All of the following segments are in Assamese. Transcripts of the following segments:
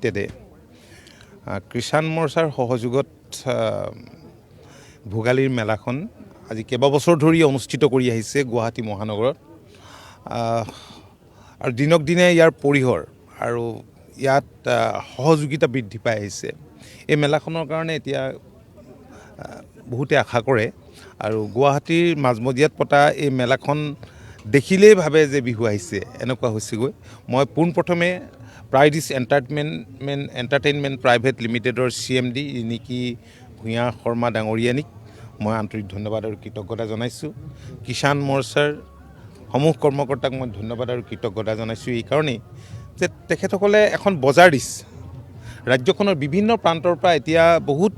তেদে কিষাণ মৰ্চাৰ সহযোগত ভোগালীৰ মেলাখন আজি কেইবাবছৰ ধৰি অনুষ্ঠিত কৰি আহিছে গুৱাহাটী মহানগৰত আৰু দিনক দিনে ইয়াৰ পৰিসৰ আৰু ইয়াত সহযোগিতা বৃদ্ধি পাই আহিছে এই মেলাখনৰ কাৰণে এতিয়া বহুতে আশা কৰে আৰু গুৱাহাটীৰ মাজমজিয়াত পতা এই মেলাখন দেখিলেই ভাবে যে বিহু আহিছে এনেকুৱা হৈছেগৈ মই পোনপ্ৰথমে প্ৰাইডিছ এণ্টাৰটেইনমেণ্ট প্ৰাইভেট লিমিটেডৰ CMD ৰিণিকী ভূঞা শৰ্মা ডাঙৰীয়ানীক মই আন্তৰিক ধন্যবাদ আৰু কৃতজ্ঞতা জনাইছোঁ কিষাণ মৰ্চাৰ সমূহ কৰ্মকৰ্তাক মই ধন্যবাদ আৰু কৃতজ্ঞতা জনাইছোঁ এই কাৰণেই যে তেখেতসকলে এখন বজাৰ দিছে ৰাজ্যখনৰ বিভিন্ন প্ৰান্তৰ পৰা এতিয়া বহুত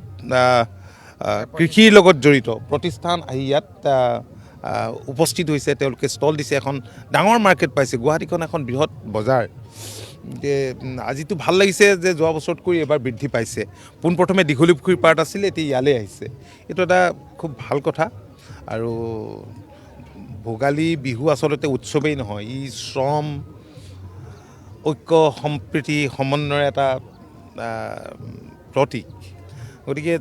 কৃষিৰ লগত জড়িত প্ৰতিষ্ঠান আহি ইয়াত উপস্থিত হৈছে তেওঁলোকে ষ্টল দিছে এখন ডাঙৰ মাৰ্কেট পাইছে গুৱাহাটীখন এখন বৃহৎ বজাৰ আজিতো ভাল লাগিছে যে যোৱা বছৰতকৈ এবাৰ বৃদ্ধি পাইছে পোনপ্ৰথমে দীঘলীপুখুৰীৰ পাৰ্ট আছিলে এতিয়া ইয়ালৈ আহিছে এইটো এটা খুব ভাল কথা আৰু ভোগালী বিহু আচলতে উৎসৱেই নহয় ই শ্ৰম ঐক্য সম্প্ৰীতি সমন্বয়ৰ এটা প্ৰতীক গতিকে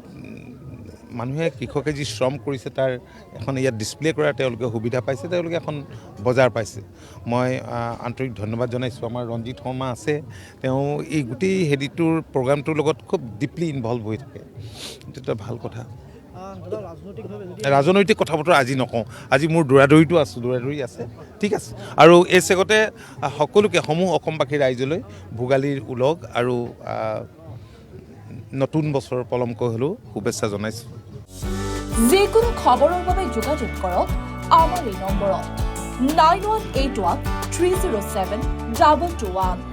মানুহে কৃষকে যি শ্ৰম কৰিছে তাৰ এখন ইয়াত ডিছপ্লে কৰাৰ তেওঁলোকে সুবিধা পাইছে তেওঁলোকে এখন বজাৰ পাইছে মই আন্তৰিক ধন্যবাদ জনাইছোঁ আমাৰ ৰঞ্জিত শৰ্মা আছে তেওঁ এই গোটেই হেৰিটোৰ প্ৰগ্ৰামটোৰ লগত খুব ডিপলি ইনভলভ হৈ থাকে এইটো এটা ভাল কথা ৰাজনৈতিক কথা বতৰা আজি নকওঁ আজি মোৰ দৌৰাদৌৰিটো দৌৰাদৌৰি আছে ঠিক আছে আৰু এই চেগতে সকলোকে সমূহ অসমবাসী ৰাইজলৈ ভোগালীৰ উলগ আৰু নতুন বছৰৰ পলমকৈ হ'লেও শুভেচ্ছা জনাইছোঁ যিকোনো খবৰৰ বাবে যোগাযোগ কৰক আমাৰ এই নম্বৰত 9181 307 2221